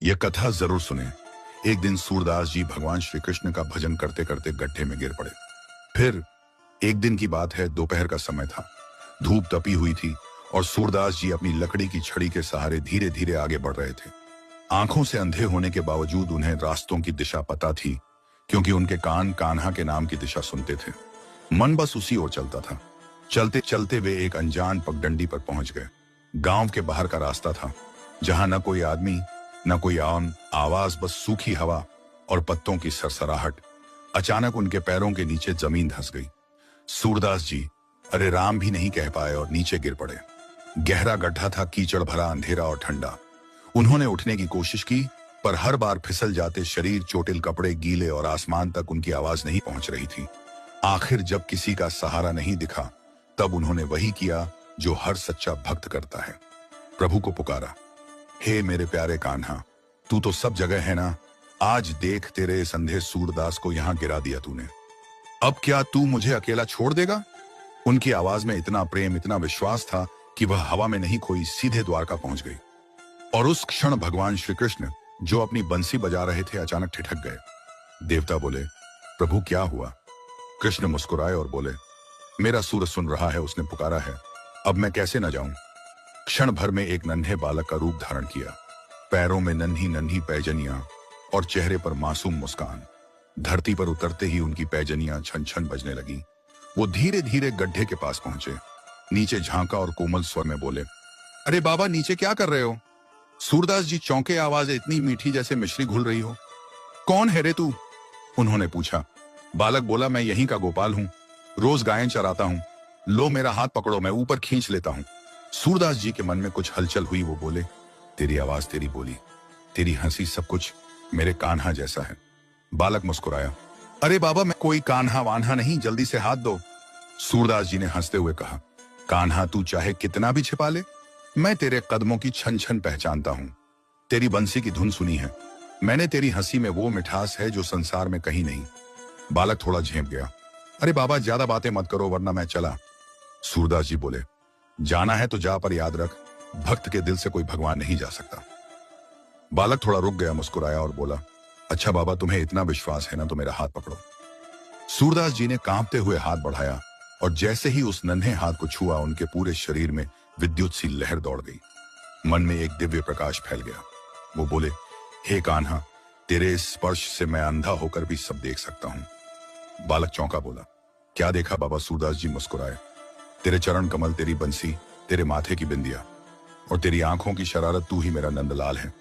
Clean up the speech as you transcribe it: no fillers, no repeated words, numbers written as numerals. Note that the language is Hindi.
यह कथा जरूर सुने। एक दिन सूरदास जी भगवान श्री कृष्ण का भजन करते करते गड्ढे में गिर पड़े। फिर एक दिन की बात है, दोपहर का समय था। धूप तपी हुई थी और सूरदास जी अपनी लकड़ी की छड़ी के सहारे धीरे धीरे आगे बढ़ रहे थे। आंखों से अंधे होने के बावजूद उन्हें रास्तों की दिशा पता थी, क्योंकि उनके कान कान्हा के नाम की दिशा सुनते थे। मन बस उसी ओर चलता था। चलते चलते वे एक अनजान पगडंडी पर पहुंच गए। गांव के बाहर का रास्ता था, जहां न कोई आदमी न कोई आवाज, बस सूखी हवा और पत्तों की सरसराहट। अचानक उनके पैरों के नीचे जमीन धंस गई। सूरदास जी अरे राम भी नहीं कह पाए और नीचे गिर पड़े। गहरा गड्ढा था, कीचड़ भरा, अंधेरा और ठंडा। उन्होंने उठने की कोशिश की, पर हर बार फिसल जाते शरीर, चोटिल कपड़े गीले और आसमान तक उनकी आवाज नहीं पहुंच रही थी। आखिर जब किसी का सहारा नहीं दिखा, तब उन्होंने वही किया जो हर सच्चा भक्त करता है, प्रभु को पुकारा। हे मेरे प्यारे कान्हा, तू तो सब जगह है ना, आज देख तेरे इस अंधे सूरदास को यहां गिरा दिया तूने। अब क्या तू मुझे अकेला छोड़ देगा? उनकी आवाज में इतना प्रेम, इतना विश्वास था कि वह हवा में नहीं खोई, सीधे द्वारका पहुंच गई। और उस क्षण भगवान श्री कृष्ण, जो अपनी बंसी बजा रहे थे, अचानक ठिठक गए। देवता बोले, प्रभु क्या हुआ? कृष्ण मुस्कुराए और बोले, मेरा सूरज सुन रहा है, उसने पुकारा है, अब मैं कैसे न जाऊं। क्षण भर में एक नन्हे बालक का रूप धारण किया, पैरों में नन्ही नन्ही पैजनियां और चेहरे पर मासूम मुस्कान। धरती पर उतरते ही उनकी पैजनियां छन छन बजने लगी। वो धीरे धीरे गड्ढे के पास पहुंचे, नीचे झांका और कोमल स्वर में बोले, अरे बाबा, नीचे क्या कर रहे हो? सूरदास जी चौंके, आवाज इतनी मीठी जैसे मिश्री घुल रही हो। कौन है रे तू? उन्होंने पूछा। बालक बोला, मैं यहीं का गोपाल हूं, रोज गायें चराता हूं। लो मेरा हाथ पकड़ो, मैं ऊपर खींच लेता हूं। सूरदास जी के मन में कुछ हलचल हुई। वो बोले, तेरी आवाज, तेरी बोली, तेरी हंसी, सब कुछ मेरे कान्हा जैसा है। बालक मुस्कुराया, अरे बाबा, मैं कोई कान्हा वान्हा नहीं, जल्दी से हाथ दो। सूरदास जी ने हंसते हुए कहा, कान्हा तू चाहे कितना भी छिपा ले, मैं तेरे कदमों की छन छन पहचानता हूं। तेरी बंसी की धुन सुनी है मैंने, तेरी हंसी में वो मिठास है जो संसार में कहीं नहीं। बालक थोड़ा झेंप गया, अरे बाबा, ज्यादा बातें मत करो वरना मैं चला। सूरदास जी बोले, जाना है तो जा, पर याद रख, भक्त के दिल से कोई भगवान नहीं जा सकता। बालक थोड़ा रुक गया, मुस्कुराया और बोला, अच्छा बाबा, तुम्हें इतना विश्वास है ना, तो मेरा हाथ पकड़ो। सूरदास जी ने कांपते हुए हाथ बढ़ाया और जैसे ही उस नन्हे हाथ को छुआ, उनके पूरे शरीर में विद्युत सी लहर दौड़ गई। मन में एक दिव्य प्रकाश फैल गया। वो बोले, हे कान्हा, तेरे इस स्पर्श से मैं अंधा होकर भी सब देख सकता हूं। बालक चौंका, बोला, क्या देखा बाबा? सूरदास जी मुस्कुराए, तेरे चरण कमल, तेरी बंसी, तेरे माथे की बिंदिया और तेरी आंखों की शरारत, तू ही मेरा नंदलाल है।